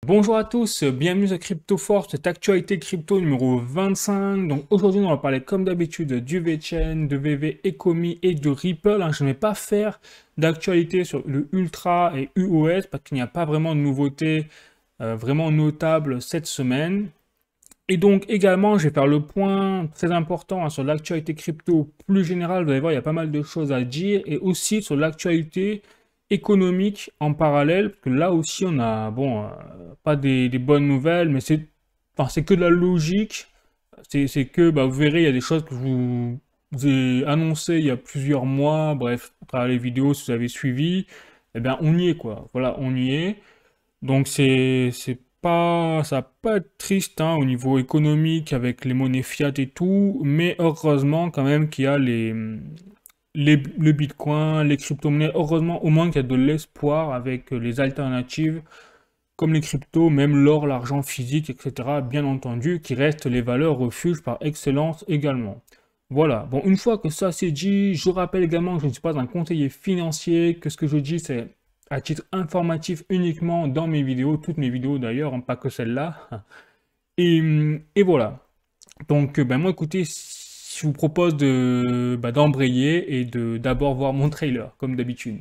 Bonjour à tous, bienvenue à CryptoForce, cette actualité crypto numéro 25. Donc aujourd'hui on va parler comme d'habitude du VeChain, de VV Ecomi et de Ripple. Je ne vais pas faire d'actualité sur le Ultra et UOS parce qu'il n'y a pas vraiment de nouveautés vraiment notables cette semaine. Et donc également je vais faire le point très important sur l'actualité crypto plus générale. Vous allez voir il y a pas mal de choses à dire et aussi sur l'actualité économique en parallèle, parce que là aussi on a, bon, pas des bonnes nouvelles, mais c'est que de la logique, c'est que, bah, vous verrez, il y a des choses que je vous ai annoncées il y a plusieurs mois, bref, à travers les vidéos, si vous avez suivi, eh bien on y est, quoi, voilà, on y est, donc c'est pas, ça va pas être triste, hein, au niveau économique avec les monnaies fiat et tout, mais heureusement quand même qu'il y a le Bitcoin, les crypto-monnaies. Heureusement, au moins qu'il y a de l'espoir avec les alternatives comme les cryptos, même l'or, l'argent physique, etc. Bien entendu, qui restent les valeurs refuges par excellence également. Voilà. Bon, une fois que ça c'est dit, je rappelle également que je ne suis pas un conseiller financier, que ce que je dis c'est à titre informatif uniquement dans mes vidéos, toutes mes vidéos d'ailleurs, hein, pas que celle-là. Et voilà. Donc, ben moi, écoutez, je vous propose d'embrayer et de d'abord voir mon trailer, comme d'habitude.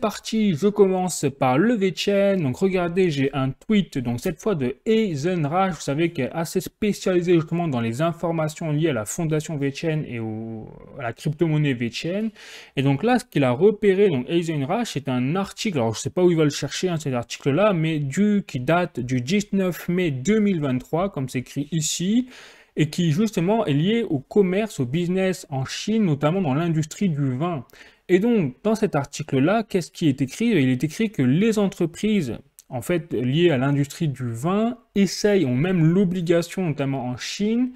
Parti, je commence par le VeChain. Donc regardez, j'ai un tweet, donc cette fois de Eisenraj, vous savez, qui est assez spécialisé justement dans les informations liées à la fondation VeChain et à la crypto-monnaie VeChain. Et donc là, ce qu'il a repéré, donc Eisenraj, c'est un article, alors je ne sais pas où il va le chercher, hein, cet article-là, mais qui date du 19 mai 2023, comme c'est écrit ici, et qui justement est lié au commerce, au business en Chine, notamment dans l'industrie du vin. Et donc, dans cet article-là, qu'est-ce qui est écrit? Il est écrit que les entreprises, en fait, liées à l'industrie du vin, essayent, ont même l'obligation, notamment en Chine,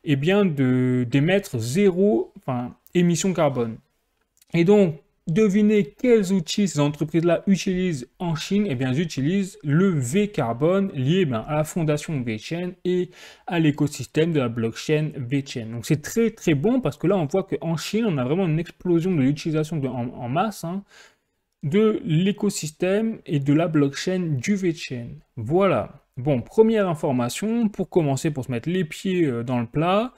eh bien, d'émettre zéro, enfin, émission carbone. Et donc, devinez quels outils ces entreprises-là utilisent en Chine. Eh bien, elles utilisent le V-carbone lié à la fondation VeChain et à l'écosystème de la blockchain VeChain. Donc, c'est très très bon parce que là, on voit qu'en Chine, on a vraiment une explosion de l'utilisation en masse, hein, de l'écosystème et de la blockchain du VeChain. Voilà. Bon, première information pour commencer, pour se mettre les pieds dans le plat.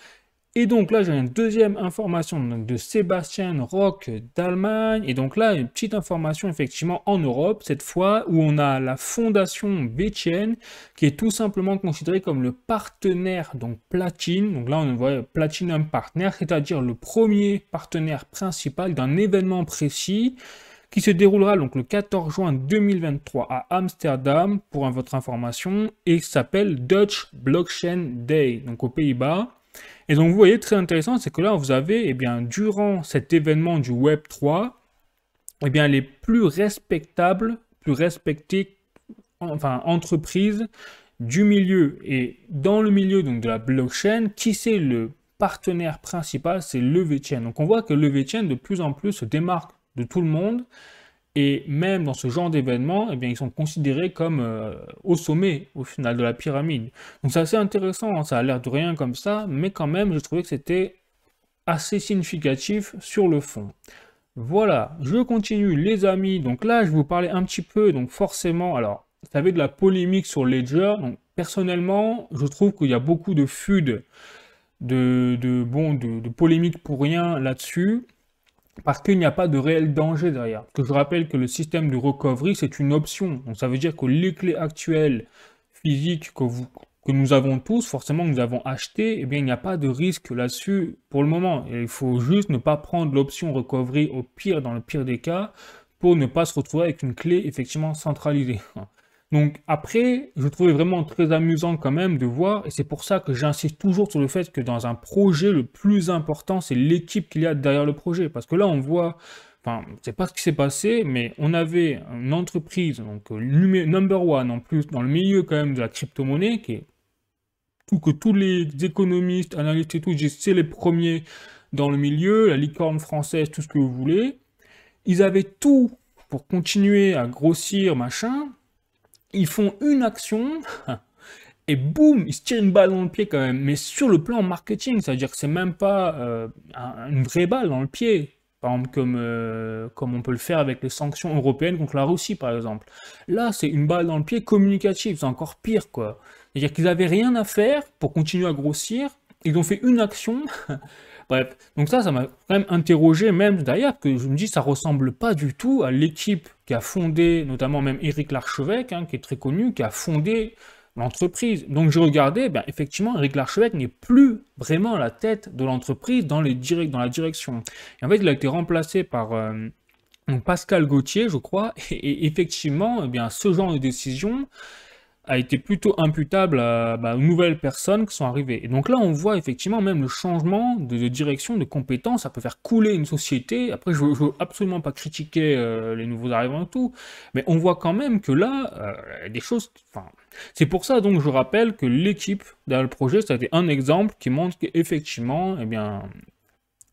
Et donc là, j'ai une deuxième information donc, de Sébastien Roch d'Allemagne. Et donc là, une petite information effectivement en Europe, cette fois, où on a la fondation VeChain, qui est tout simplement considérée comme le partenaire donc platine. Donc là, on voit Platinum Partner, c'est-à-dire le premier partenaire principal d'un événement précis qui se déroulera donc le 14 juin 2023 à Amsterdam, pour votre information, et qui s'appelle Dutch Blockchain Day, donc aux Pays-Bas. Et donc, vous voyez, très intéressant, c'est que là, vous avez, eh bien, durant cet événement du Web3, eh bien, les plus respectables, plus respectées, enfin, entreprises du milieu. Et dans le milieu donc, de la blockchain, qui c'est le partenaire principal? C'est le VeChain. Donc, on voit que le VeChain, de plus en plus, se démarque de tout le monde. Et même dans ce genre d'événements, eh bien, ils sont considérés comme au sommet, au final, de la pyramide. Donc c'est assez intéressant, hein, ça a l'air de rien comme ça, mais quand même, je trouvais que c'était assez significatif sur le fond. Voilà, je continue, les amis. Donc là, je vais vous parler un petit peu, donc forcément, alors, vous savez, de la polémique sur Ledger. Donc, personnellement, je trouve qu'il y a beaucoup de FUD, de polémiques pour rien là-dessus, parce qu'il n'y a pas de réel danger derrière. Parce que je rappelle que le système de recovery, c'est une option. Donc ça veut dire que les clés actuelles physiques que nous avons tous, forcément que nous avons achetées, eh bien il n'y a pas de risque là-dessus pour le moment. Et il faut juste ne pas prendre l'option recovery au pire, dans le pire des cas, pour ne pas se retrouver avec une clé effectivement centralisée. Donc après, je trouvais vraiment très amusant quand même de voir, et c'est pour ça que j'insiste toujours sur le fait que dans un projet, le plus important, c'est l'équipe qu'il y a derrière le projet. Parce que là, on voit, enfin, je sais pas ce qui s'est passé, mais on avait une entreprise, donc number one en plus, dans le milieu quand même de la crypto-monnaie, que tous les économistes, analystes et tout disent c'est les premiers dans le milieu, la licorne française, tout ce que vous voulez. Ils avaient tout pour continuer à grossir, machin. Ils font une action et boum, il se tire une balle dans le pied quand même. Mais sur le plan marketing, c'est-à-dire que c'est même pas une vraie balle dans le pied. Par exemple, comme on peut le faire avec les sanctions européennes contre la Russie, par exemple. Là, c'est une balle dans le pied communicative, c'est encore pire, quoi. C'est-à-dire qu'ils avaient rien à faire pour continuer à grossir, ils ont fait une action. Bref, donc ça m'a quand même interrogé, même d'ailleurs, que je me dis, ça ressemble pas du tout à l'équipe qui a fondé, notamment même Éric Larchevêque, hein, qui est très connu, qui a fondé l'entreprise. Donc je regardais, ben, effectivement, Éric Larchevêque n'est plus vraiment à la tête de l'entreprise dans la direction. Et en fait, il a été remplacé par donc Pascal Gauthier, je crois, et effectivement, eh bien, ce genre de décision a été plutôt imputable à aux nouvelles personnes qui sont arrivées. Et donc là, on voit effectivement même le changement de direction, de compétences, ça peut faire couler une société. Après, je veux absolument pas critiquer les nouveaux arrivants et tout, mais on voit quand même que là, des choses... Enfin, c'est pour ça, donc, je rappelle que l'équipe derrière le projet, ça a été un exemple qui montre qu'effectivement, eh bien,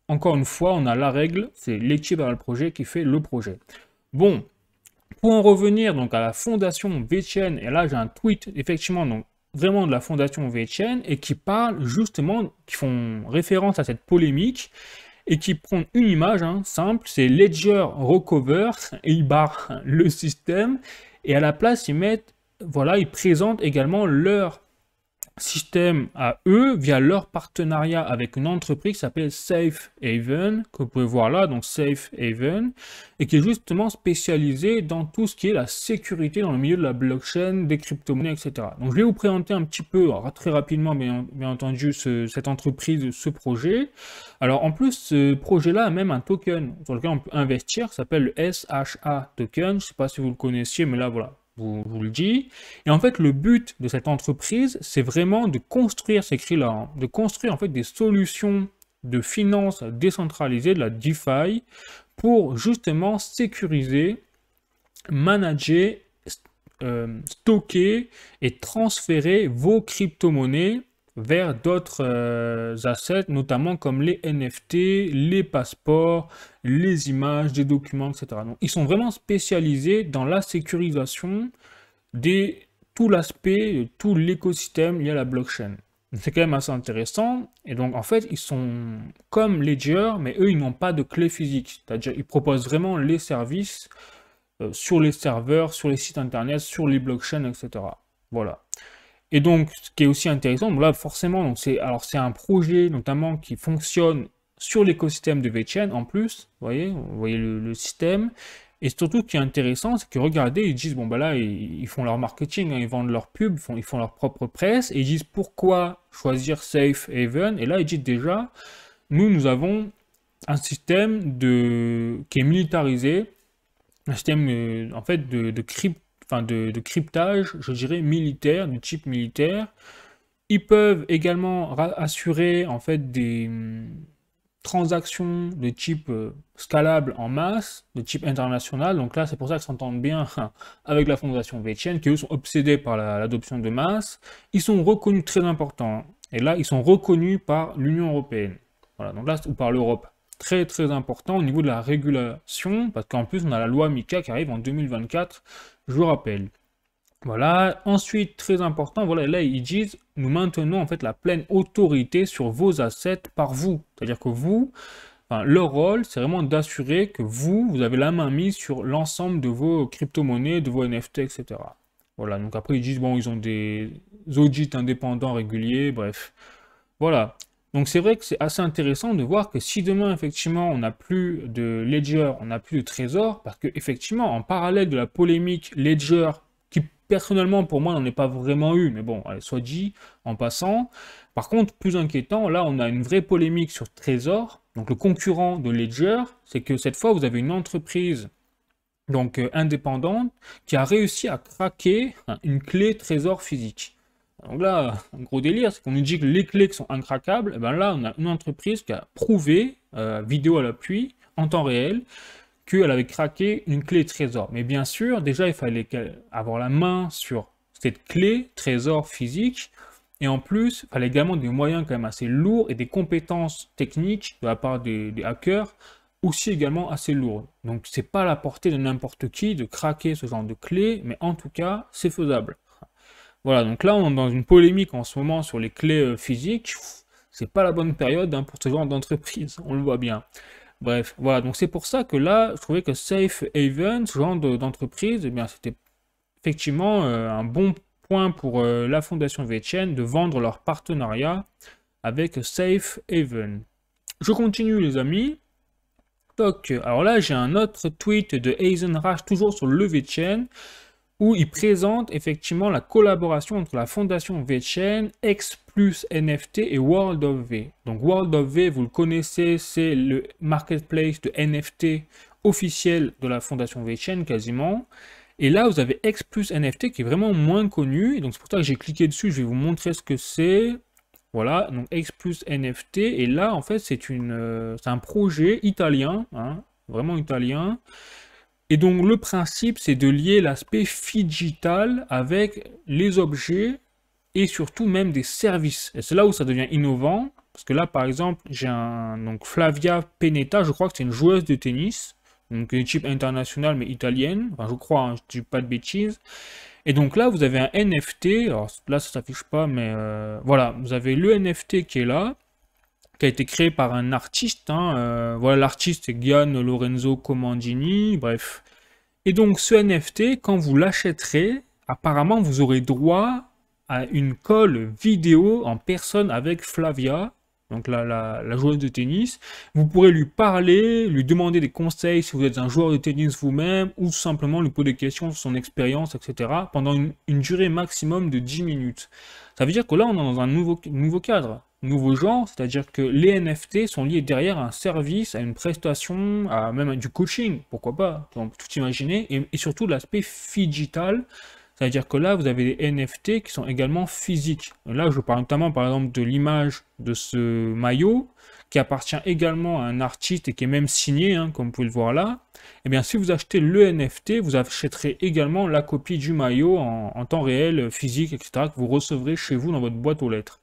encore une fois, on a la règle, c'est l'équipe derrière le projet qui fait le projet. Bon, pour en revenir donc à la fondation VeChain, et là j'ai un tweet effectivement donc vraiment de la fondation VeChain et qui parle justement, qui font référence à cette polémique et qui prennent une image simple, c'est Ledger Recover et ils barrent le système et à la place ils mettent, voilà, ils présentent également leur système à eux via leur partenariat avec une entreprise qui s'appelle Safe Haven, que vous pouvez voir là, donc Safe Haven, et qui est justement spécialisé dans tout ce qui est la sécurité dans le milieu de la blockchain, des crypto-monnaies, etc. Donc je vais vous présenter un petit peu, alors, très rapidement bien entendu, cette entreprise, ce projet. Alors en plus, ce projet-là a même un token sur lequel on peut investir, qui s'appelle le SHA token, je ne sais pas si vous le connaissiez, mais là voilà, vous le dis. Et en fait, le but de cette entreprise, c'est vraiment de construire, c'est écrit là, de construire en fait des solutions de finances décentralisées, de la DeFi, pour justement sécuriser, manager, stocker et transférer vos crypto-monnaies vers d'autres assets, notamment comme les NFT, les passeports, les images, des documents, etc. Donc, ils sont vraiment spécialisés dans la sécurisation de tout l'aspect, tout l'écosystème lié à la blockchain. C'est quand même assez intéressant. Et donc, en fait, ils sont comme Ledger, mais eux, ils n'ont pas de clé physique. C'est-à-dire, ils proposent vraiment les services sur les serveurs, sur les sites internet, sur les blockchains, etc. Voilà. Et donc, ce qui est aussi intéressant, là, forcément, c'est un projet notamment qui fonctionne sur l'écosystème de VeChain en plus, vous voyez le système. Et surtout, ce qui est intéressant, c'est que regardez, ils disent, bon, bah là, ils font leur marketing, ils vendent leur pub, ils font leur propre presse, et ils disent pourquoi choisir Safe Haven. Et là, ils disent déjà, nous avons un système qui est militarisé, un système en fait de cryptage, je dirais militaire, du type militaire. Ils peuvent également assurer en fait des transactions de type scalable en masse, de type international. Donc là, c'est pour ça qu'ils s'entendent bien avec la fondation VeChain, qui eux sont obsédés par l'adoption de masse. Ils sont reconnus très importants. Et là, ils sont reconnus par l'Union européenne. Voilà, donc là, ou par l'Europe. Très très important au niveau de la régulation, parce qu'en plus, on a la loi MiCA qui arrive en 2024, je vous rappelle. Voilà, ensuite, très important, voilà, là, ils disent, nous maintenons en fait la pleine autorité sur vos assets par vous. C'est-à-dire que vous, leur rôle, c'est vraiment d'assurer que vous avez la main mise sur l'ensemble de vos crypto-monnaies, de vos NFT, etc. Voilà, donc après, ils disent, bon, ils ont des audits indépendants réguliers, bref. Voilà. Donc c'est vrai que c'est assez intéressant de voir que si demain, effectivement, on n'a plus de Ledger, on n'a plus de Trésor, parce que effectivement, en parallèle de la polémique Ledger, qui personnellement pour moi n'en est pas vraiment eu, mais bon, allez, soit dit en passant. Par contre, plus inquiétant, là on a une vraie polémique sur Trésor, donc le concurrent de Ledger, c'est que cette fois vous avez une entreprise donc indépendante qui a réussi à craquer une clé Trésor physique. Donc là, un gros délire, c'est qu'on nous dit que les clés qui sont incraquables, et ben là on a une entreprise qui a prouvé, vidéo à l'appui, en temps réel, qu'elle avait craqué une clé Trésor. Mais bien sûr, déjà, il fallait avoir la main sur cette clé Trésor physique. Et en plus, il fallait également des moyens quand même assez lourds et des compétences techniques de la part des hackers aussi également assez lourdes. Donc, c'est pas à la portée de n'importe qui de craquer ce genre de clé, mais en tout cas, c'est faisable. Voilà, donc là, on est dans une polémique en ce moment sur les clés physiques. C'est pas la bonne période hein, pour ce genre d'entreprise, on le voit bien. Bref, voilà, donc c'est pour ça que là, je trouvais que Safe Haven, ce genre d'entreprise, eh bien, c'était effectivement un bon point pour la fondation VChain de vendre leur partenariat avec Safe Haven. Je continue les amis. Donc, alors là, j'ai un autre tweet de Eisenrach, toujours sur le VChain, où il présente effectivement la collaboration entre la fondation VChain, X plus NFT et World of V. Donc World of V, vous le connaissez, c'est le marketplace de NFT officiel de la fondation VChain quasiment. Et là, vous avez X plus NFT qui est vraiment moins connu. Et donc c'est pour ça que j'ai cliqué dessus, je vais vous montrer ce que c'est. Voilà, donc X plus NFT. Et là, en fait, c'est un projet italien, hein, vraiment italien. Et donc le principe, c'est de lier l'aspect phygital avec les objets et surtout même des services. Et c'est là où ça devient innovant, parce que là, par exemple, j'ai donc Flavia Pennetta, je crois que c'est une joueuse de tennis, donc une équipe internationale mais italienne, enfin je crois, hein, je dis pas de bêtises. Et donc là, vous avez un NFT, alors là ça s'affiche pas, mais voilà, vous avez le NFT qui est là, qui a été créé par un artiste. Hein, voilà, l'artiste c'est Gian Lorenzo Comandini, bref. Et donc ce NFT, quand vous l'achèterez, apparemment vous aurez droit à une call vidéo en personne avec Flavia, donc la joueuse de tennis. Vous pourrez lui parler, lui demander des conseils si vous êtes un joueur de tennis vous-même, ou simplement lui poser des questions sur son expérience, etc. pendant une durée maximum de 10 minutes. Ça veut dire que là, on est dans un nouveau cadre, nouveau genre, c'est-à-dire que les NFT sont liés derrière à un service, à une prestation, à même à du coaching, pourquoi pas, on peut tout imaginer, et surtout l'aspect digital. C'est-à-dire que là, vous avez des NFT qui sont également physiques. Là, je parle notamment, par exemple, de l'image de ce maillot, qui appartient également à un artiste et qui est même signé, hein, comme vous pouvez le voir là. Eh bien, si vous achetez le NFT, vous achèterez également la copie du maillot en temps réel, physique, etc., que vous recevrez chez vous dans votre boîte aux lettres.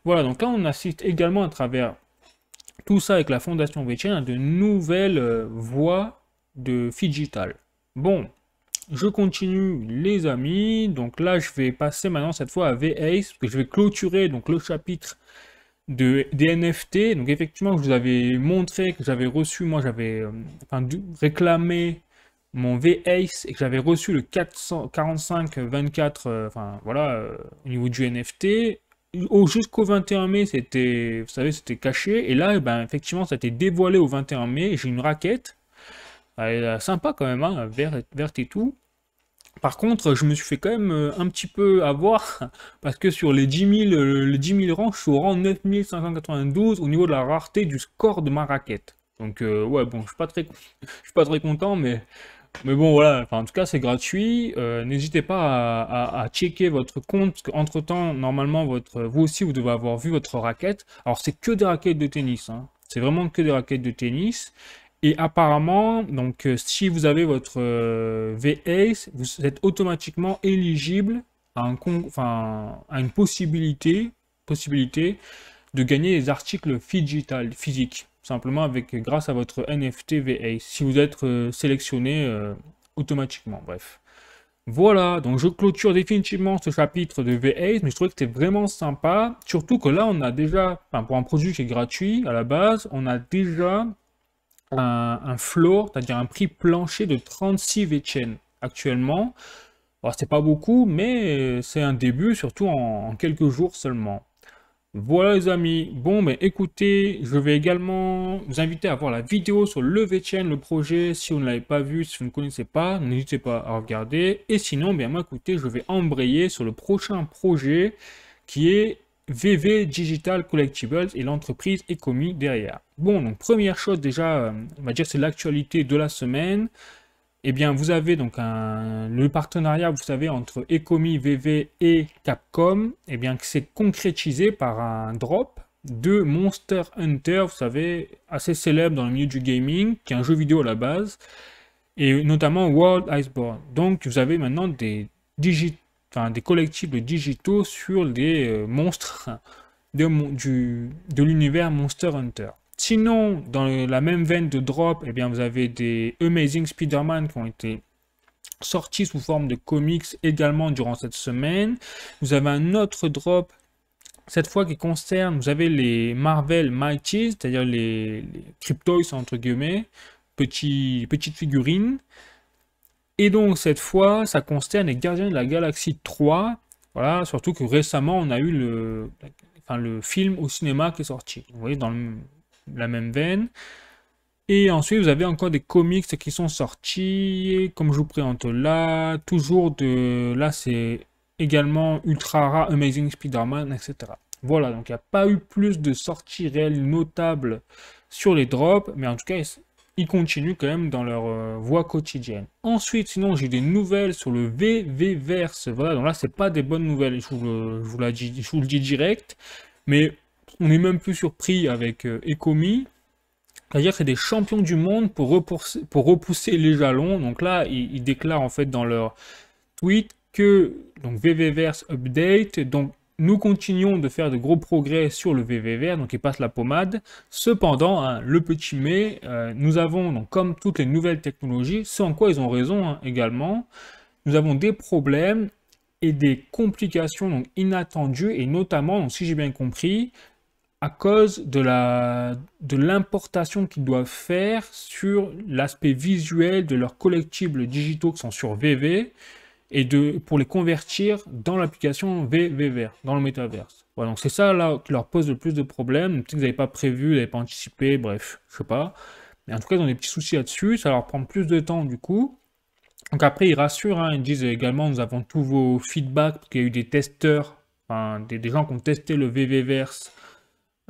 Voilà, donc là, on assiste également à travers tout ça avec la Fondation VChain à de nouvelles voies de digital. Bon, je continue les amis, donc là je vais passer maintenant cette fois à VACE, parce que je vais clôturer donc le chapitre des NFT. Donc effectivement je vous avais montré que j'avais reçu, moi j'avais réclamé mon VACE et que j'avais reçu le 445-24, enfin voilà, au niveau du NFT. Jusqu'au 21 mai, c'était, vous savez, c'était caché, et là, ben, effectivement, ça a été dévoilé au 21 mai, j'ai une raquette, elle est sympa quand même, hein, verte et tout. Par contre, je me suis fait quand même un petit peu avoir, parce que sur les 10 000 rangs, je suis au rang 9592 au niveau de la rareté du score de ma raquette. Donc, ouais, bon, je suis pas très content, mais bon, voilà, enfin, en tout cas, c'est gratuit. N'hésitez pas à checker votre compte, parce qu'entre-temps, normalement, vous aussi, vous devez avoir vu votre raquette. Alors, c'est que des raquettes de tennis, hein. C'est vraiment que des raquettes de tennis. Et apparemment, donc, si vous avez votre VACE, vous êtes automatiquement éligible à une possibilité de gagner des articles physiques, simplement grâce à votre NFT VACE, si vous êtes sélectionné automatiquement, bref. Voilà, donc je clôture définitivement ce chapitre de VACE, mais je trouvais que c'était vraiment sympa, surtout que là, on a déjà, enfin, pour un produit qui est gratuit à la base, on a déjà un floor, c'est-à-dire un prix plancher de 36 VChain actuellement. Alors c'est pas beaucoup, mais c'est un début, surtout en quelques jours seulement. Voilà les amis, bon ben écoutez, je vais également vous inviter à voir la vidéo sur le VChain, le projet, si vous ne l'avez pas vu, si vous ne connaissez pas, n'hésitez pas à regarder, et sinon, bien moi écoutez, je vais embrayer sur le prochain projet, qui est VV Digital Collectibles et l'entreprise Ecomi derrière. Bon, donc première chose déjà, on va dire c'est l'actualité de la semaine. Eh bien, vous avez donc le partenariat, vous savez, entre Ecomi, VV et Capcom, eh bien, que c'est concrétisé par un drop de Monster Hunter, vous savez, assez célèbre dans le milieu du gaming, qui est un jeu vidéo à la base, et notamment World Iceborne. Donc, vous avez maintenant des collectibles digitaux sur des monstres de l'univers Monster Hunter. Sinon, dans la même veine de drop, eh bien, vous avez des Amazing Spider-Man qui ont été sorti sous forme de comics également durant cette semaine. Vous avez un autre drop, cette fois qui concerne, vous avez les Marvel Mighties, c'est-à-dire les Cryptoys entre guillemets, petites figurines. Et donc cette fois, ça concerne les Gardiens de la Galaxie 3. Voilà, surtout que récemment, on a eu le film au cinéma qui est sorti. Vous voyez, dans la même veine. Et ensuite, vous avez encore des comics qui sont sortis, comme je vous présente là, toujours de... Là, c'est également Ultra Rare, Amazing Spider-Man, etc. Voilà, donc il n'y a pas eu plus de sorties réelles notables sur les drops, mais en tout cas, ils continuent quand même dans leur voie quotidienne. Ensuite, sinon, j'ai des nouvelles sur le VVverse. Voilà, donc là, c'est pas des bonnes nouvelles, je vous le dis direct, mais on n'est même plus surpris avec Ecomi. C'est-à-dire que c'est des champions du monde pour repousser les jalons. Donc là, ils déclarent en fait dans leur tweet que donc VVverse update. Donc nous continuons de faire de gros progrès sur le VVverse. Donc ils passent la pommade. Cependant, hein, le petit mais, nous avons donc comme toutes les nouvelles technologies, ce en quoi ils ont raison hein, également. Nous avons des problèmes et des complications donc inattendues et notamment, donc, si j'ai bien compris, à cause de l'importation qu'ils doivent faire sur l'aspect visuel de leurs collectibles digitaux qui sont sur VV et pour les convertir dans l'application VVverse, dans le métaverse. Voilà, donc c'est ça là qui leur pose le plus de problèmes. Peut-être que vous n'avez pas prévu, vous n'avez pas anticipé, bref, je sais pas. Mais en tout cas, ils ont des petits soucis là-dessus, ça leur prend plus de temps du coup. Donc après, ils rassurent, hein, ils disent également, nous avons tous vos feedbacks, parce qu'il y a eu des testeurs, enfin, des gens qui ont testé le VVverse,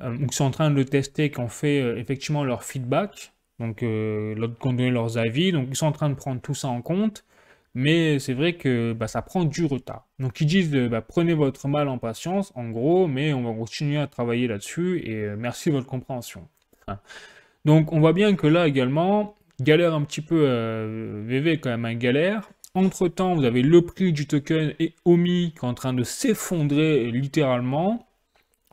ou qui sont en train de le tester, qui ont fait effectivement leur feedback, donc qui ont donné leurs avis, donc ils sont en train de prendre tout ça en compte, mais c'est vrai que ça prend du retard. Donc ils disent prenez votre mal en patience, en gros, mais on va continuer à travailler là-dessus, et merci de votre compréhension. Hein. Donc on voit bien que là également, galère un petit peu, VV est quand même un galère. Entre-temps, vous avez le prix du token et OMI qui est en train de s'effondrer littéralement.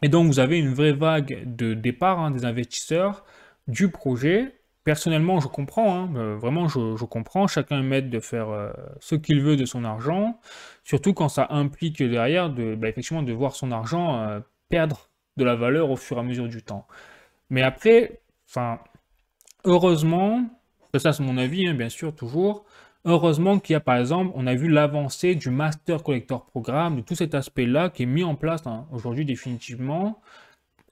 Et donc, vous avez une vraie vague de départ hein, des investisseurs du projet. Personnellement, je comprends, hein, vraiment, je comprends. Chacun est maître de faire ce qu'il veut de son argent, surtout quand ça implique derrière effectivement, de voir son argent perdre de la valeur au fur et à mesure du temps. Mais après, heureusement, ça c'est mon avis, hein, bien sûr, toujours. Heureusement qu'il y a par exemple, on a vu l'avancée du Master Collector Programme, de tout cet aspect-là qui est mis en place hein, aujourd'hui définitivement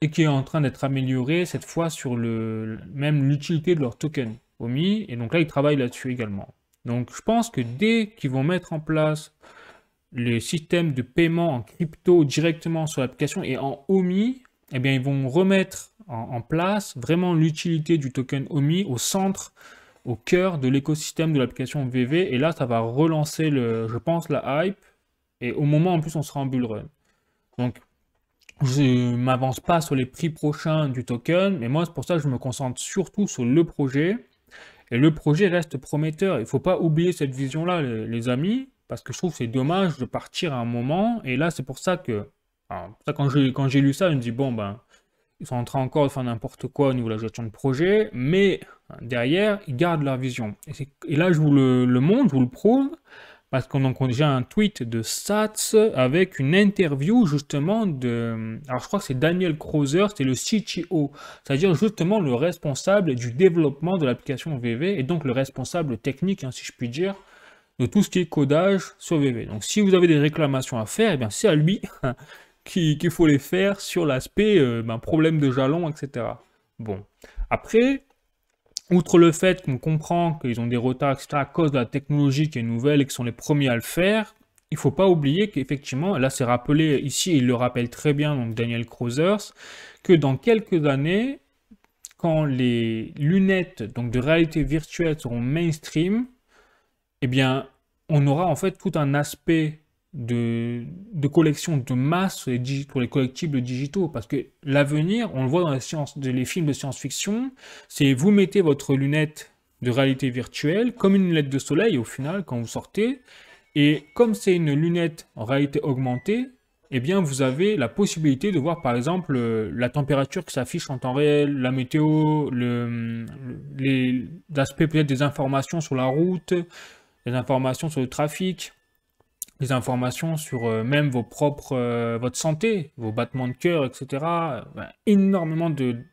et qui est en train d'être amélioré cette fois sur même l'utilité de leur token OMI. Et donc là, ils travaillent là-dessus également. Donc je pense que dès qu'ils vont mettre en place les systèmes de paiement en crypto directement sur l'application et en OMI, eh bien ils vont remettre en place vraiment l'utilité du token OMI au centre, au cœur de l'écosystème de l'application VV, et là ça va relancer je pense la hype, et au moment en plus on sera en bull run. Donc je ne m'avance pas sur les prix prochains du token, mais moi c'est pour ça que je me concentre surtout sur le projet, et le projet reste prometteur. Il ne faut pas oublier cette vision-là les amis, parce que je trouve que c'est dommage de partir à un moment, et là c'est pour ça que, quand j'ai lu ça, je me dis bon ils sont en train encore de faire n'importe quoi au niveau de la gestion de projet, mais derrière, ils gardent leur vision. Et là, je vous le montre, je vous le prouve, parce qu'on a déjà un tweet de Sats avec une interview justement alors je crois que c'est Daniel Krauser, c'est le CTO, c'est-à-dire justement le responsable du développement de l'application VV, et donc le responsable technique, hein, si je puis dire, de tout ce qui est codage sur VV. Donc si vous avez des réclamations à faire, eh bien c'est à lui qu'il faut les faire sur l'aspect problème de jalon, etc. Bon, après, outre le fait qu'on comprend qu'ils ont des retards, etc., à cause de la technologie qui est nouvelle et qu'ils sont les premiers à le faire, il ne faut pas oublier qu'effectivement, là c'est rappelé ici, il le rappelle très bien, donc Daniel Krausers, que dans quelques années, quand les lunettes donc, de réalité virtuelle seront mainstream, eh bien, on aura en fait tout un aspect de collection de masse pour les collectibles digitaux, parce que l'avenir, on le voit dans les films de science-fiction, c'est vous mettez votre lunette de réalité virtuelle comme une lunette de soleil au final quand vous sortez, et comme c'est une lunette en réalité augmentée, eh bien vous avez la possibilité de voir par exemple la température qui s'affiche en temps réel, la météo, l'aspect peut-être des informations sur la route, des informations sur le trafic, des informations sur même vos propres, votre santé, vos battements de cœur, etc. Énormément de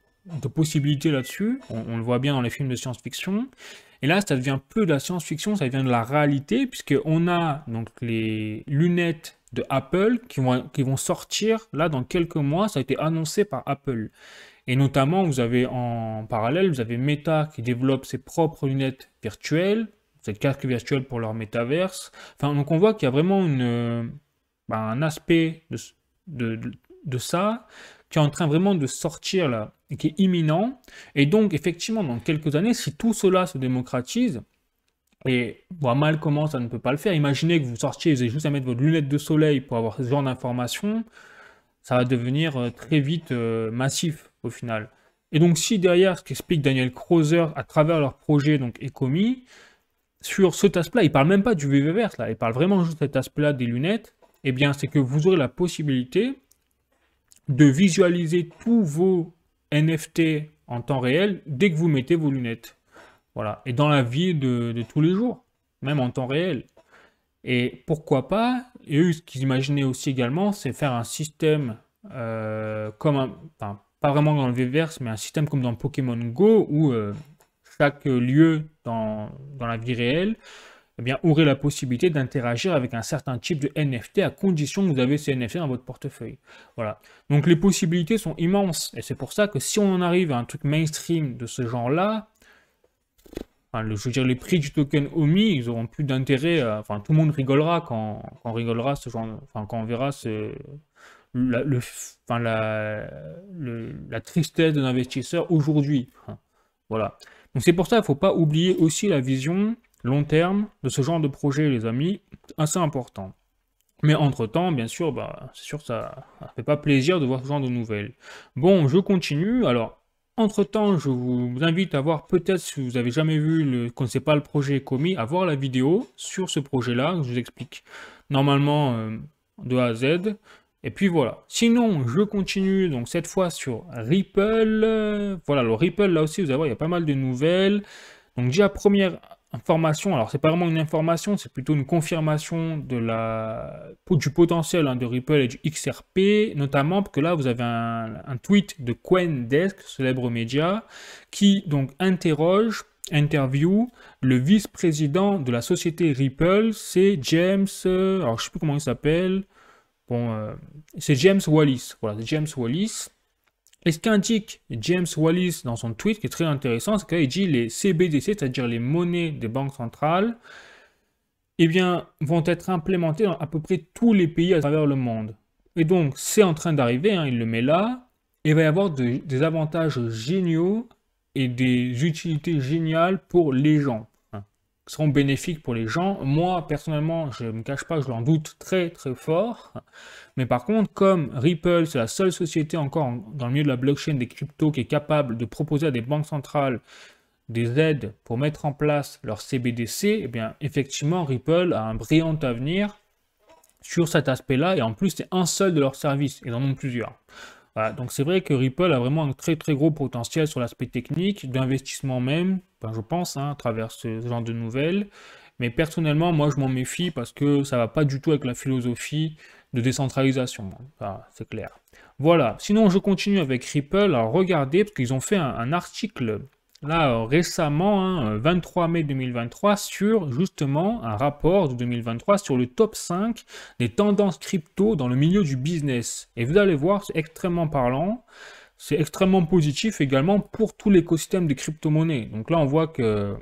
possibilités là-dessus. On le voit bien dans les films de science-fiction. Et là, ça devient peu de la science-fiction, ça devient de la réalité, puisqu'on a donc les lunettes de Apple qui vont sortir là dans quelques mois. Ça a été annoncé par Apple. Et notamment, vous avez en parallèle, vous avez Meta qui développe ses propres lunettes virtuelles, ces casques virtuels pour leur métaverse. Enfin, donc on voit qu'il y a vraiment un aspect de ça qui est en train vraiment de sortir là, et qui est imminent. Et donc, effectivement, dans quelques années, si tout cela se démocratise, et mal comment ça ne peut pas le faire, imaginez que vous sortiez, vous avez juste à mettre votre lunette de soleil pour avoir ce genre d'informations, ça va devenir très vite massif au final. Et donc, si derrière, ce qu'explique Daniel Krauser à travers leur projet donc Ecomi, sur cet aspect-là, il parle même pas du VVverse, là, il parle vraiment juste de cet aspect-là des lunettes, eh bien, c'est que vous aurez la possibilité de visualiser tous vos NFT en temps réel dès que vous mettez vos lunettes. Voilà. Et dans la vie de tous les jours, même en temps réel. Et pourquoi pas, et eux, ce qu'ils imaginaient aussi également, c'est faire un système enfin, pas vraiment dans le VVerse, mais un système comme dans Pokémon Go, où chaque lieu dans la vie réelle eh bien, aurait la possibilité d'interagir avec un certain type de NFT à condition que vous avez ces NFT dans votre portefeuille. Voilà. Donc les possibilités sont immenses. Et c'est pour ça que si on en arrive à un truc mainstream de ce genre-là, enfin, je veux dire, les prix du token OMI, ils auront plus d'intérêt. Enfin, tout le monde rigolera quand on rigolera ce genre, enfin, quand on verra la tristesse de l'investisseur aujourd'hui. Voilà. Donc c'est pour ça qu'il ne faut pas oublier aussi la vision long terme de ce genre de projet, les amis, assez important. Mais entre-temps, bien sûr, c'est sûr que ça ne fait pas plaisir de voir ce genre de nouvelles. Bon, je continue. Alors, entre-temps, je vous invite à voir, peut-être si vous n'avez jamais vu, ne connaissez pas le projet Ecomi, à voir la vidéo sur ce projet-là, je vous explique normalement de A à Z. Et puis voilà. Sinon, je continue donc cette fois sur Ripple. Voilà, le Ripple, là aussi, vous allez voir, il y a pas mal de nouvelles. Donc déjà, première information, alors c'est pas vraiment une information, c'est plutôt une confirmation du potentiel de Ripple et du XRP, notamment parce que là, vous avez un tweet de CoinDesk, célèbre média, qui donc interview le vice-président de la société Ripple, c'est James, alors je sais plus comment il s'appelle. Bon, c'est James Wallis. Voilà, c'est James Wallis. Et ce qu'indique James Wallis dans son tweet, qui est très intéressant, c'est qu'il dit les CBDC, c'est-à-dire les monnaies des banques centrales, eh bien, vont être implémentées dans à peu près tous les pays à travers le monde. Et donc, c'est en train d'arriver, il le met là, et il va y avoir des avantages géniaux et des utilités géniales pour les gens. Qui seront bénéfiques pour les gens. Moi, personnellement, je ne me cache pas, je l'en doute très très fort. Mais par contre, comme Ripple, c'est la seule société encore dans le milieu de la blockchain des cryptos qui est capable de proposer à des banques centrales des aides pour mettre en place leur CBDC, eh bien, effectivement, Ripple a un brillant avenir sur cet aspect-là. Et en plus, c'est un seul de leurs services. Ils en ont plusieurs. Voilà, donc c'est vrai que Ripple a vraiment un très très gros potentiel sur l'aspect technique, d'investissement même, je pense, à travers ce genre de nouvelles. Mais personnellement, moi je m'en méfie parce que ça va pas du tout avec la philosophie de décentralisation. C'est clair. Voilà, sinon je continue avec Ripple. Alors regardez, parce qu'ils ont fait un article là récemment, 23 mai 2023, sur justement un rapport de 2023 sur le top 5 des tendances crypto dans le milieu du business. Et vous allez voir, c'est extrêmement parlant, c'est extrêmement positif également pour tout l'écosystème des crypto-monnaies. Donc là, on voit que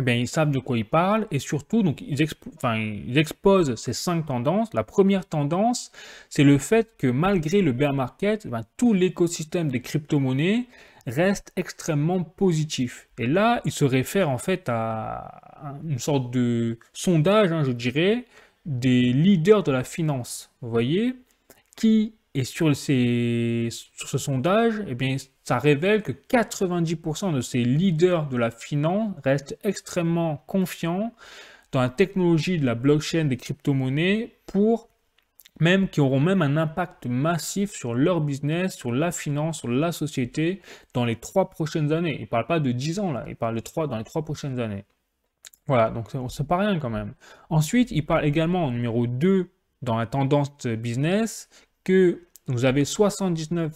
eh bien, ils savent de quoi ils parlent et surtout, donc, ils exposent ces 5 tendances. La première tendance, c'est le fait que malgré le bear market, tout l'écosystème des crypto-monnaies reste extrêmement positif. Et là, il se réfère en fait à une sorte de sondage, je dirais, des leaders de la finance. Vous voyez, et sur ce sondage, eh bien, ça révèle que 90% de ces leaders de la finance restent extrêmement confiants dans la technologie de la blockchain des crypto-monnaies qui auront même un impact massif sur leur business, sur la finance, sur la société dans les 3 prochaines années. Il ne parle pas de 10 ans là, il parle dans les 3 prochaines années. Voilà, donc c'est pas rien quand même. Ensuite, il parle également en numéro 2 dans la tendance business que vous avez 79%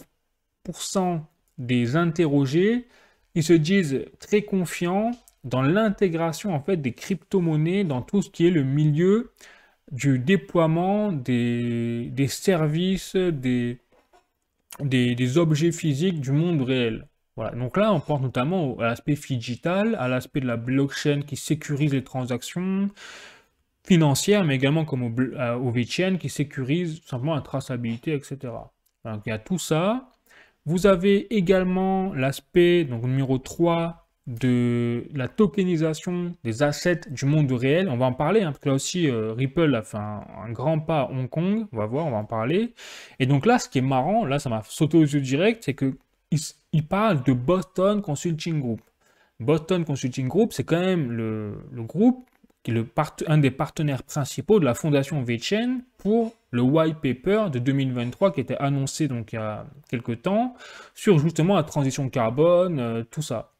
des interrogés, ils se disent très confiants dans l'intégration en fait des crypto-monnaies dans tout ce qui est le milieu du déploiement des services, des objets physiques du monde réel. Voilà. Donc là, on pense notamment à l'aspect digital, à l'aspect de la blockchain qui sécurise les transactions financières, mais également comme au VeChain qui sécurise tout simplement la traçabilité, etc. Donc il y a tout ça. Vous avez également l'aspect, donc numéro 3, de la tokenisation des assets du monde réel. On va en parler, hein, parce que là aussi, Ripple a fait un grand pas à Hong Kong. On va voir, on va en parler. Et donc là, ce qui est marrant, là, ça m'a sauté aux yeux direct, c'est que il parle de Boston Consulting Group. Boston Consulting Group, c'est quand même le groupe qui est un des partenaires principaux de la fondation VeChain pour le white paper de 2023 qui était annoncé donc il y a quelques temps sur justement la transition carbone, tout ça.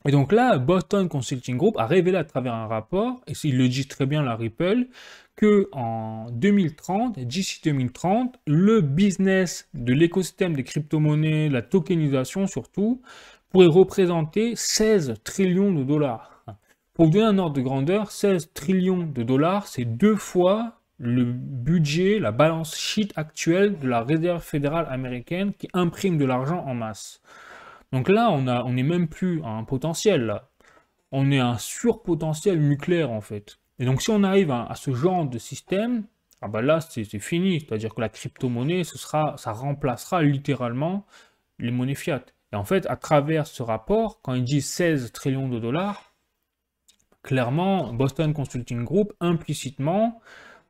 Et donc là, Boston Consulting Group a révélé à travers un rapport, et il le dit très bien la Ripple, que en 2030, d'ici 2030, le business de l'écosystème des crypto-monnaies, la tokenisation surtout, pourrait représenter 16 trillions de dollars. Pour vous donner un ordre de grandeur, 16 trillions de dollars, c'est 2 fois le budget, la balance sheet actuelle de la Réserve fédérale américaine qui imprime de l'argent en masse. Donc là, on n'est même plus à un potentiel, là. On est à un surpotentiel nucléaire, en fait. Et donc, si on arrive à ce genre de système, ah bah là, c'est fini. C'est-à-dire que la crypto-monnaie, ça remplacera littéralement les monnaies fiat. Et en fait, à travers ce rapport, quand il dit 16 trillions de dollars, clairement, Boston Consulting Group, implicitement,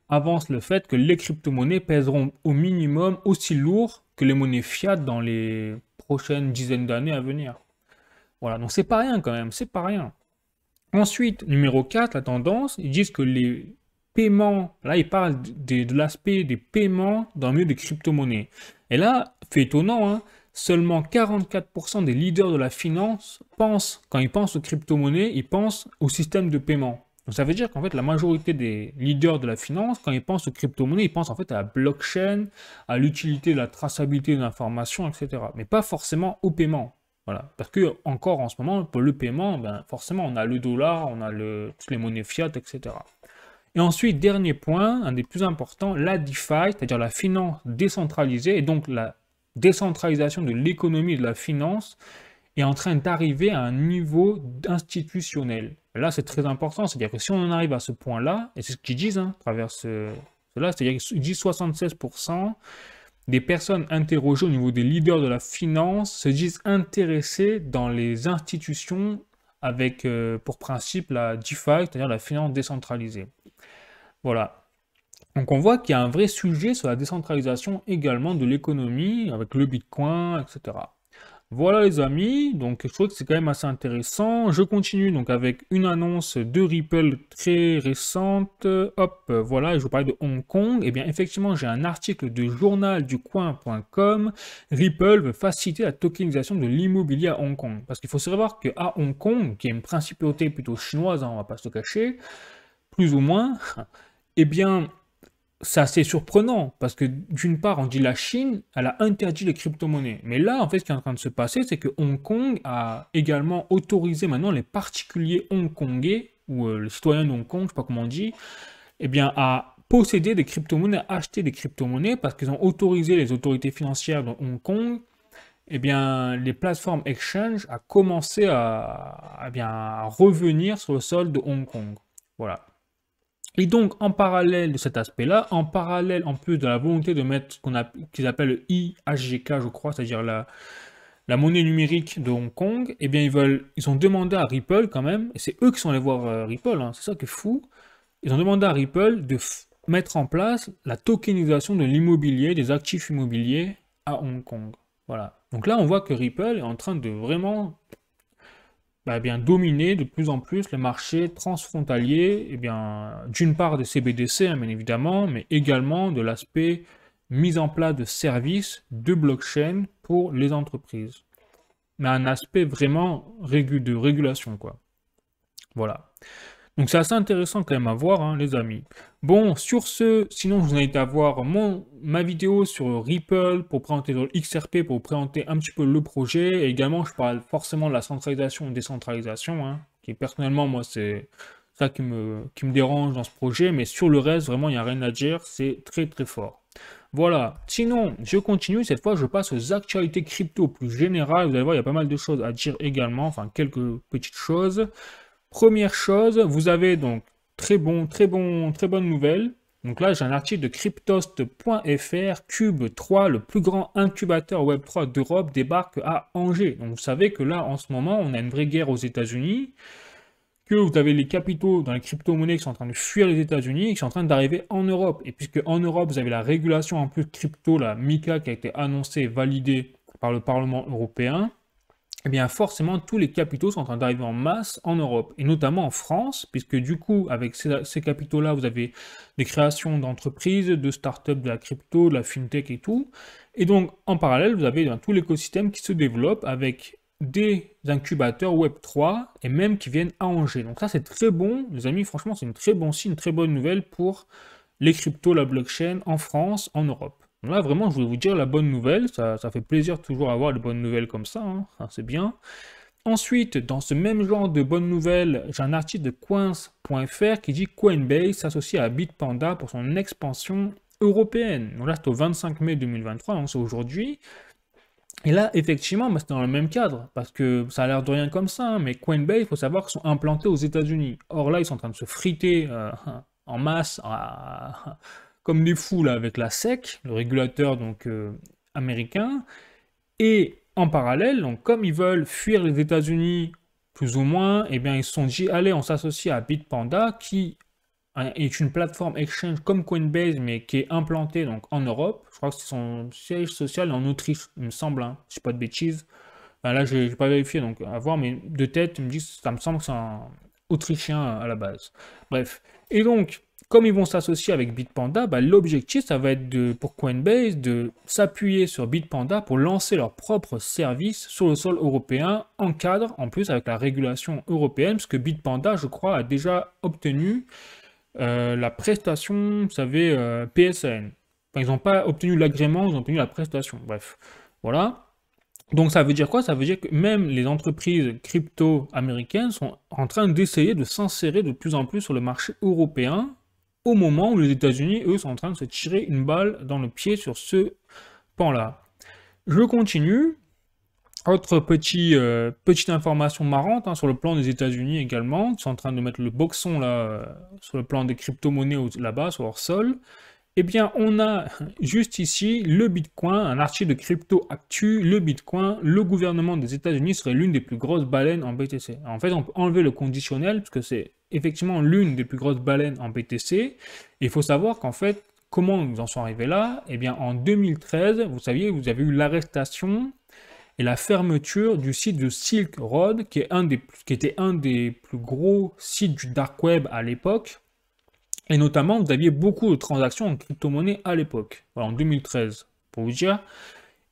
avance le fait que les crypto-monnaies pèseront au minimum aussi lourd que les monnaies fiat dans les prochaines dizaines d'années à venir. Voilà, donc c'est pas rien quand même, c'est pas rien. Ensuite, numéro 4, la tendance, ils disent que les paiements, là ils parlent de l'aspect des paiements dans le milieu des crypto-monnaies. Et là, fait étonnant, hein, seulement 44% des leaders de la finance pensent, quand ils pensent aux crypto-monnaies, ils pensent au système de paiement. Donc ça veut dire qu'en fait, la majorité des leaders de la finance, quand ils pensent aux crypto-monnaies, ils pensent en fait à la blockchain, à l'utilité de la traçabilité de l'information, etc. Mais pas forcément au paiement. Voilà. Parce que, encore en ce moment, pour le paiement, ben, forcément, on a le dollar, on a toutes les monnaies fiat, etc. Et ensuite, dernier point, un des plus importants, la DeFi, c'est-à-dire la finance décentralisée, et donc la décentralisation de l'économie et de la finance, est en train d'arriver à un niveau institutionnel. Là, c'est très important, c'est-à-dire que si on en arrive à ce point-là, et c'est ce qu'ils disent, hein, à travers cela, c'est-à-dire qu'ils disent 76% des personnes interrogées au niveau des leaders de la finance se disent intéressées dans les institutions avec pour principe la DeFi, c'est-à-dire la finance décentralisée. Voilà. Donc on voit qu'il y a un vrai sujet sur la décentralisation également de l'économie avec le Bitcoin, etc. Voilà les amis, donc je trouve que c'est quand même assez intéressant. Je continue donc avec une annonce de Ripple très récente. Hop, voilà, je vous parlais de Hong Kong. Et bien effectivement, j'ai un article de journalducoin.com. Ripple veut faciliter la tokenisation de l'immobilier à Hong Kong. Parce qu'il faut savoir qu'à Hong Kong, qui est une principauté plutôt chinoise, hein, on va pas se le cacher, plus ou moins, eh bien c'est assez surprenant parce que d'une part, on dit la Chine, elle a interdit les crypto-monnaies. Mais là, en fait, ce qui est en train de se passer, c'est que Hong Kong a également autorisé maintenant les particuliers hongkongais, ou les citoyens de Hong Kong, je ne sais pas comment on dit, eh bien, à posséder des crypto-monnaies, à acheter des crypto-monnaies parce qu'ils ont autorisé les autorités financières de Hong Kong, eh bien, les plateformes exchange a commencé à revenir sur le sol de Hong Kong. Voilà. Et donc, en parallèle de cet aspect-là, en parallèle en plus de la volonté de mettre ce qu'ils appellent le IHGK, je crois, c'est-à-dire la monnaie numérique de Hong Kong, eh bien, ils ont demandé à Ripple quand même, et c'est eux qui sont allés voir Ripple, hein, c'est ça qui est fou, ils ont demandé à Ripple de mettre en place la tokenisation de l'immobilier, des actifs immobiliers à Hong Kong. Voilà. Donc là, on voit que Ripple est en train de vraiment bien, dominer de plus en plus le marché transfrontalier, d'une part des CBDC, hein, bien évidemment, mais également de l'aspect mise en place de services de blockchain pour les entreprises. Mais un aspect vraiment de régulation, quoi. Voilà. Donc c'est assez intéressant quand même à voir, hein, les amis. Bon, sur ce, sinon je vous invite à voir ma vidéo sur Ripple pour présenter le XRP, pour vous présenter un petit peu le projet. Et également, je parle forcément de la centralisation et décentralisation, hein, qui personnellement, moi, c'est ça qui me dérange dans ce projet. Mais sur le reste, vraiment, il n'y a rien à dire. C'est très très fort. Voilà. Sinon, je continue. Cette fois, je passe aux actualités crypto plus générales. Vous allez voir, il y a pas mal de choses à dire également. Enfin, quelques petites choses. Première chose, vous avez donc très bonne nouvelle. Donc là, j'ai un article de cryptost.fr, Cube 3, le plus grand incubateur Web3 d'Europe, débarque à Angers. Donc vous savez que là, en ce moment, on a une vraie guerre aux États-Unis, que vous avez les capitaux dans les crypto-monnaies qui sont en train de fuir les États-Unis et qui sont en train d'arriver en Europe. Et puisque en Europe, vous avez la régulation en plus de crypto, la MiCA, qui a été annoncée et validée par le Parlement européen, eh bien forcément tous les capitaux sont en train d'arriver en masse en Europe, et notamment en France, puisque du coup, avec ces capitaux-là, vous avez des créations d'entreprises, de startups, de la crypto, de la fintech et tout. Et donc, en parallèle, vous avez tout l'écosystème qui se développe avec des incubateurs Web3 et même qui viennent à Angers. Donc ça, c'est très bon, les amis, franchement, c'est une très bon signe, une très bonne nouvelle pour les cryptos, la blockchain en France, en Europe. Là, vraiment, je voulais vous dire la bonne nouvelle. Ça fait plaisir toujours avoir de bonnes nouvelles comme ça, hein. C'est bien. Ensuite, dans ce même genre de bonnes nouvelles, j'ai un article de coins.fr qui dit Coinbase s'associe à Bitpanda pour son expansion européenne. Donc là, c'est au 25 mai 2023, donc c'est aujourd'hui. Et là, effectivement, bah, c'est dans le même cadre, parce que ça a l'air de rien comme ça, hein, mais Coinbase, il faut savoir qu'ils sont implantés aux États-Unis. Or là, ils sont en train de se friter en masse, comme des fous là, avec la SEC, le régulateur donc américain. Et en parallèle, donc, comme ils veulent fuir les États-Unis plus ou moins, eh bien, ils se sont dit, allez, on s'associe à Bitpanda, qui est une plateforme exchange comme Coinbase, mais qui est implantée donc, en Europe. Je crois que c'est son siège social en Autriche, il me semble, hein, je ne dis pas de bêtises. Enfin, là, je n'ai pas vérifié, donc à voir, mais de tête, ça me semble que c'est un Autrichien à la base. Bref. Et donc, comme ils vont s'associer avec Bitpanda, bah, l'objectif, ça va être pour Coinbase de s'appuyer sur Bitpanda pour lancer leur propre service sur le sol européen, en cadre, en plus avec la régulation européenne, parce que Bitpanda, je crois, a déjà obtenu la prestation, vous savez, PSN. Enfin, ils n'ont pas obtenu l'agrément, ils ont obtenu la prestation. Bref, voilà. Donc ça veut dire quoi? Ça veut dire que même les entreprises crypto américaines sont en train d'essayer de s'insérer de plus en plus sur le marché européen, au moment où les États-Unis, eux, sont en train de se tirer une balle dans le pied sur ce pan-là. Je continue. Autre petite information marrante, hein, sur le plan des États-Unis également, qui sont en train de mettre le boxon là, sur le plan des crypto-monnaies là-bas, sur leur sol. Eh bien, on a juste ici le Bitcoin, un article de Crypto Actu, le Bitcoin, le gouvernement des États-Unis serait l'une des plus grosses baleines en BTC. Alors, en fait, on peut enlever le conditionnel, parce que c'est effectivement l'une des plus grosses baleines en BTC. Et il faut savoir qu'en fait, comment ils en sont arrivés là? Eh bien, en 2013, vous saviez, vous avez eu l'arrestation et la fermeture du site de Silk Road, qui était un des plus gros sites du dark web à l'époque. Et notamment, vous aviez beaucoup de transactions en crypto-monnaie à l'époque, voilà, en 2013, pour vous dire.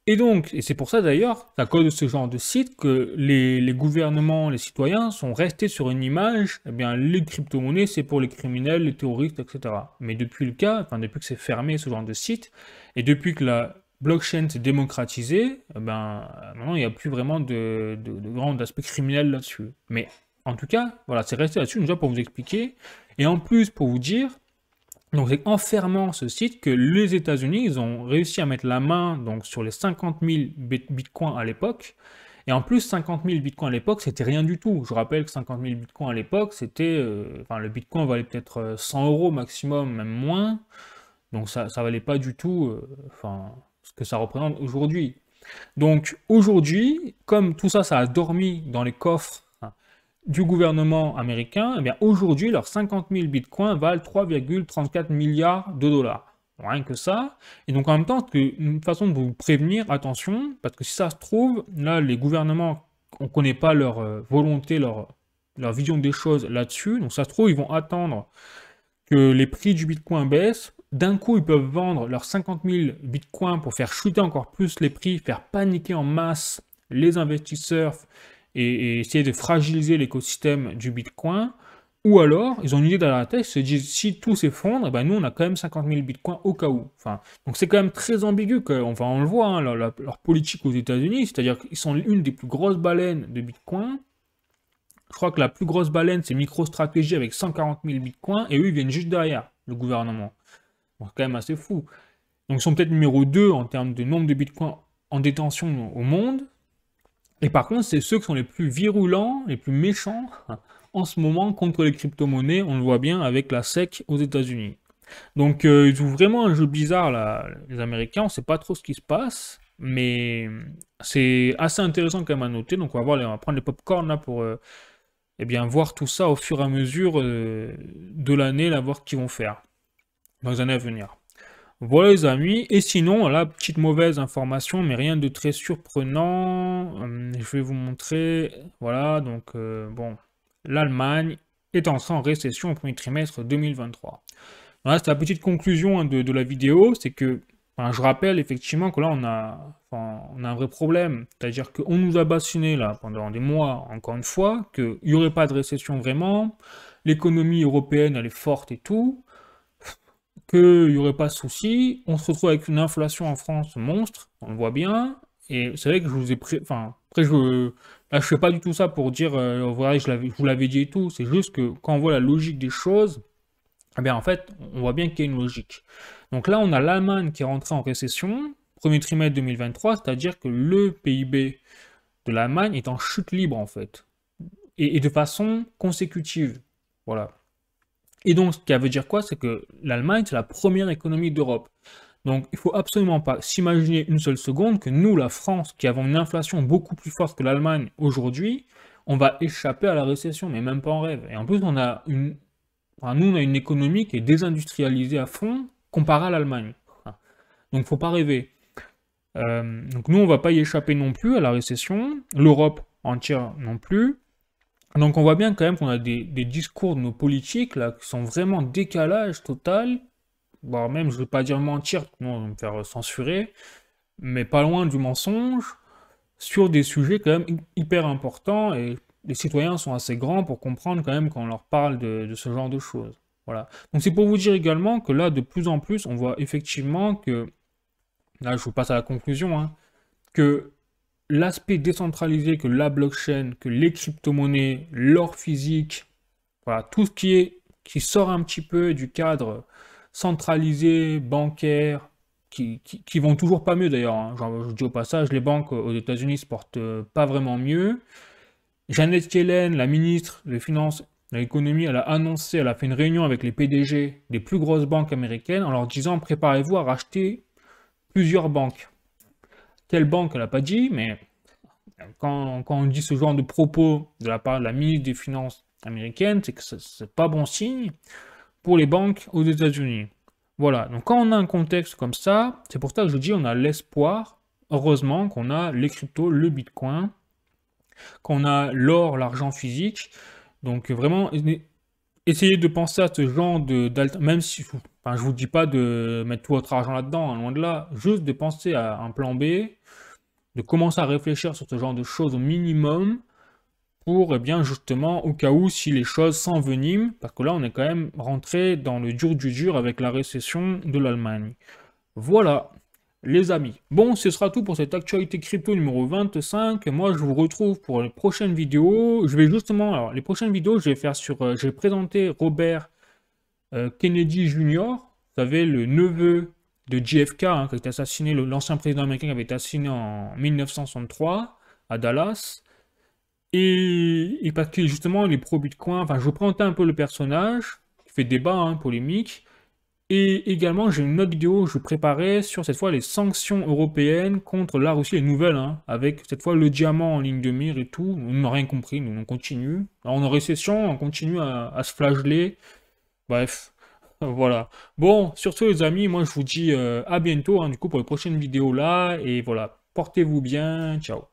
Et donc, et c'est pour ça d'ailleurs, à cause de ce genre de site, que les gouvernements, les citoyens sont restés sur une image, eh bien, les crypto-monnaies, c'est pour les criminels, les terroristes, etc. Mais depuis le cas, enfin, depuis que c'est fermé ce genre de site, et depuis que la blockchain s'est démocratisée, eh ben, maintenant, il n'y a plus vraiment de grand aspect criminel là-dessus. Mais en tout cas, voilà, c'est resté là-dessus, déjà pour vous expliquer. Et en plus, pour vous dire, donc c'est en fermant ce site que les États-Unis, ils ont réussi à mettre la main donc, sur les 50 000 bitcoins à l'époque. Et en plus, 50 000 bitcoins à l'époque, c'était rien du tout. Je rappelle que 50 000 bitcoins à l'époque, c'était... enfin, le bitcoin valait peut-être 100 € maximum, même moins. Donc ça valait pas du tout enfin, ce que ça représente aujourd'hui. Donc aujourd'hui, comme tout ça, ça a dormi dans les coffres du gouvernement américain, eh bien aujourd'hui, leurs 50 000 bitcoins valent 3,34 milliards de dollars. Rien que ça. Et donc en même temps, une façon de vous prévenir, attention, parce que si ça se trouve, là, les gouvernements, on ne connaît pas leur volonté, leur vision des choses là-dessus. Donc ça se trouve, ils vont attendre que les prix du bitcoin baissent. D'un coup, ils peuvent vendre leurs 50 000 bitcoins pour faire chuter encore plus les prix, faire paniquer en masse les investisseurs, et essayer de fragiliser l'écosystème du Bitcoin. Ou alors, ils ont une idée dans la tête, ils se disent, si tout s'effondre, eh ben nous, on a quand même 50 000 bitcoins au cas où. Enfin, donc c'est quand même très ambigu, enfin, on le voit, hein, leur politique aux États-Unis, c'est-à-dire qu'ils sont une des plus grosses baleines de bitcoin. Je crois que la plus grosse baleine, c'est MicroStrategy avec 140 000 bitcoins, et eux, ils viennent juste derrière, le gouvernement. Donc, c'est quand même assez fou. Donc, ils sont peut-être numéro 2 en termes de nombre de bitcoins en détention au monde. Et par contre, c'est ceux qui sont les plus virulents, les plus méchants en ce moment contre les crypto-monnaies. On le voit bien avec la SEC aux États-Unis. Donc, ils jouent vraiment un jeu bizarre, là, les Américains. On ne sait pas trop ce qui se passe, mais c'est assez intéressant quand même à noter. Donc, on va prendre les pop-corn là pour eh bien, voir tout ça au fur et à mesure de l'année, là, voir ce qu'ils vont faire dans les années à venir. Voilà les amis, et sinon, là, petite mauvaise information, mais rien de très surprenant. Je vais vous montrer, voilà, donc bon, l'Allemagne est entrée en récession au premier trimestre 2023. Voilà, c'est la petite conclusion hein, de la vidéo, c'est que, enfin, je rappelle effectivement que là, on a un vrai problème, c'est-à-dire qu'on nous a bassiné là pendant des mois, encore une fois, qu'il n'y aurait pas de récession vraiment, l'économie européenne, elle est forte et tout, qu'il n'y aurait pas de souci. On se retrouve avec une inflation en France monstre, on le voit bien. Et c'est vrai que je vous ai enfin, après, là, je fais pas du tout ça pour dire, voilà, je vous l'avais dit et tout. C'est juste que quand on voit la logique des choses, eh bien, en fait, on voit bien qu'il y a une logique. Donc là, on a l'Allemagne qui est rentrée en récession, premier trimestre 2023, c'est-à-dire que le PIB de l'Allemagne est en chute libre, en fait. Et de façon consécutive. Voilà. Et donc, ce qui veut dire quoi? C'est que l'Allemagne, c'est la première économie d'Europe. Donc, il faut absolument pas s'imaginer une seule seconde que nous, la France, qui avons une inflation beaucoup plus forte que l'Allemagne aujourd'hui, on va échapper à la récession, mais même pas en rêve. Et en plus, nous, on a une économie qui est désindustrialisée à fond, comparée à l'Allemagne. Donc, faut pas rêver. Donc, nous, on va pas y échapper non plus à la récession. L'Europe entière non plus. Donc on voit bien quand même qu'on a des discours de nos politiques là qui sont vraiment décalage total, voire même je ne vais pas dire mentir, sinon on va me faire censurer, mais pas loin du mensonge, sur des sujets quand même hyper importants et les citoyens sont assez grands pour comprendre quand même quand on leur parle de ce genre de choses. Voilà. Donc c'est pour vous dire également que là de plus en plus on voit effectivement que, là je vous passe à la conclusion, hein, que l'aspect décentralisé que la blockchain, que les crypto-monnaies, l'or physique, voilà, tout ce qui sort un petit peu du cadre centralisé, bancaire, qui vont toujours pas mieux d'ailleurs, hein. Genre, je dis au passage, les banques aux États-Unis se portent pas vraiment mieux. Janet Yellen, la ministre des Finances, de l'économie, elle a annoncé, elle a fait une réunion avec les PDG des plus grosses banques américaines en leur disant préparez-vous à racheter plusieurs banques. Quelle banque, elle n'a pas dit, mais quand on dit ce genre de propos de la part de la ministre des Finances américaine, c'est que c'est pas bon signe pour les banques aux États-Unis. Voilà, donc quand on a un contexte comme ça, c'est pour ça que je dis on a l'espoir, heureusement, qu'on a les cryptos, le bitcoin, qu'on a l'or, l'argent physique. Donc vraiment, essayez de penser à ce genre même si, enfin, je vous dis pas de mettre tout votre argent là-dedans, hein, loin de là, juste de penser à un plan B, de commencer à réfléchir sur ce genre de choses au minimum pour, eh bien, justement, au cas où, si les choses s'enveniment, parce que là, on est quand même rentré dans le dur du dur avec la récession de l'Allemagne. Voilà, les amis. Bon, ce sera tout pour cette actualité crypto numéro 25. Moi, je vous retrouve pour les prochaines vidéos. Je vais justement, alors, les prochaines vidéos, je vais faire je vais présenter Robert Kennedy Jr., vous savez, le neveu de JFK, hein, qui a été assassiné, l'ancien président américain qui avait été assassiné en 1963 à Dallas. Et parce que justement, les pro-Bitcoin, enfin, je vous présente un peu le personnage, qui fait débat, hein, polémique. Et également, j'ai une autre vidéo que je préparais sur cette fois les sanctions européennes contre la Russie, les nouvelles, hein, avec cette fois le diamant en ligne de mire et tout. On n'a rien compris, nous on continue. Alors, on est en récession, on continue à se flageller. Bref, voilà. Bon, sur ce les amis, moi je vous dis à bientôt, hein, du coup, pour les prochaines vidéos là. Et voilà, portez-vous bien, ciao.